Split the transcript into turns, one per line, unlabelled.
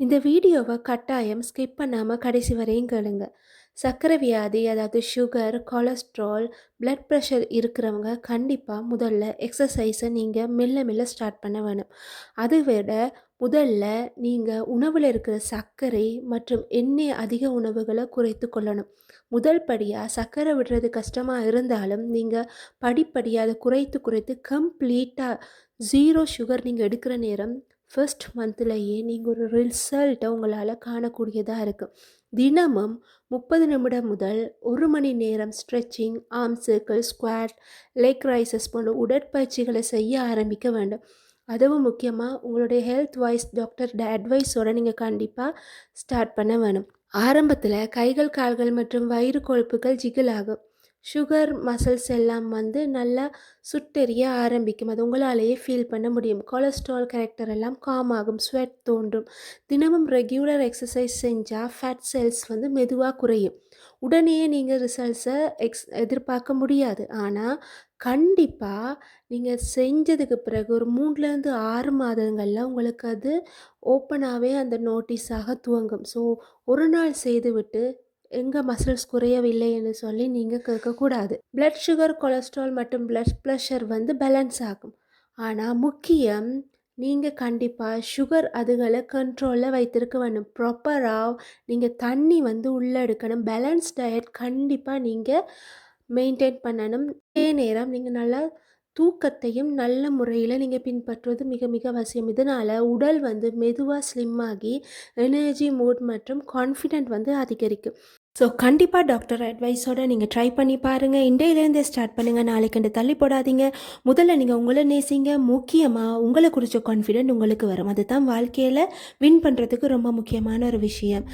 இந்த வீடியோவை கட்டாயம் ஸ்கிப் பண்ணாமல் கடைசி வரையும் கேளுங்க. சர்க்கரை வியாதி, அதாவது சுகர், கொலஸ்ட்ரால், பிளட் ப்ரெஷர் இருக்கிறவங்க கண்டிப்பாக முதல்ல எக்ஸசைஸை நீங்கள் மெல்ல மெல்ல ஸ்டார்ட் பண்ண வேணும். அதை விட முதல்ல நீங்கள் உணவில் இருக்கிற சர்க்கரை மற்றும் எண்ணெய் அதிக உணவுகளை குறைத்து கொள்ளணும். முதல் படியாக சர்க்கரை விடுறது கஷ்டமாக இருந்தாலும் நீங்கள் படிப்படியாக அதை குறைத்து குறைத்து கம்ப்ளீட்டாக ஜீரோ சுகர் நீங்கள் எடுக்கிற நேரம் ஃபர்ஸ்ட் மந்த்லேயே நீங்கள் ஒரு ரிசல்ட்டை உங்களால் காணக்கூடியதாக இருக்கும். தினமும் 30 நிமிடம் முதல் 1 மணி நேரம் stretching, arm circle, squat, leg raises போன்ற உடற்பயிற்சிகளை செய்ய ஆரம்பிக்க வேண்டும். அதுவும் முக்கியமாக உங்களுடைய ஹெல்த் வைஸ் டாக்டர் அட்வைஸோடு நீங்கள் கண்டிப்பாக ஸ்டார்ட் பண்ண வேணும். ஆரம்பத்தில் கைகள், கால்கள் மற்றும் வயிறு கொழுப்புகள் ஜிகிள் ஆகும். சுகர் மசில்ஸ் எல்லாம் நல்லா சுட்டெரிய ஆரம்பிக்கும். அது உங்களாலேயே ஃபீல் பண்ண முடியும். கொலஸ்ட்ரால் கேரக்டர் எல்லாம் காம் ஆகும், ஸ்வெட் தோன்றும். தினமும் ரெகுலர் எக்ஸசைஸ் செஞ்சால் ஃபேட் செல்ஸ் மெதுவாக குறையும். உடனே நீங்கள் ரிசல்ட்ஸை எதிர்பார்க்க முடியாது. ஆனால் கண்டிப்பாக நீங்கள் செஞ்சதுக்கு பிறகு ஒரு 3லேருந்து 6 மாதங்களில் உங்களுக்கு அது ஓப்பனாகவே அந்த நோட்டீஸாக துவங்கும். ஸோ ஒரு நாள் செய்துவிட்டு எங்கள் மசில்ஸ் குறையவில்லை என்று சொல்லி நீங்கள் கேட்கக்கூடாது. பிளட் சுகர், கொலஸ்ட்ரால் மற்றும் பிளட் ப்ரெஷர் பேலன்ஸ் ஆகும். ஆனால் முக்கியம், நீங்கள் கண்டிப்பாக சுகர் அதுகளை கண்ட்ரோலில் வைத்திருக்க வேண்டும். ப்ராப்பராக நீங்கள் தண்ணி உள்ளே எடுக்கணும். பேலன்ஸ் டயட் கண்டிப்பாக நீங்கள் மெயின்டைன் பண்ணணும். அதே நேரம் நீங்கள் நல்லா தூக்கத்தையும் நல்ல முறையில் நீங்கள் பின்பற்றுவது மிக மிக அவசியம். இதனால் உடல் மெதுவாக ஸ்லிம் ஆகி எனர்ஜி, மூட் மற்றும் கான்ஃபிடென்ட் அதிகரிக்கும். ஸோ கண்டிப்பாக டாக்டர் அட்வைஸோடு நீங்கள் ட்ரை பண்ணி பாருங்கள். இன்றையிலேருந்தே ஸ்டார்ட் பண்ணுங்கள். நாளைக்கு தள்ளி போடாதீங்க. முதல்ல நீங்கள் உங்களை நேசிங்க. முக்கியமாக உங்களை குறித்த கான்ஃபிடென்ட் உங்களுக்கு வரும். அதுதான் வாழ்க்கையில் வின் பண்ணுறதுக்கு ரொம்ப முக்கியமான ஒரு விஷயம்.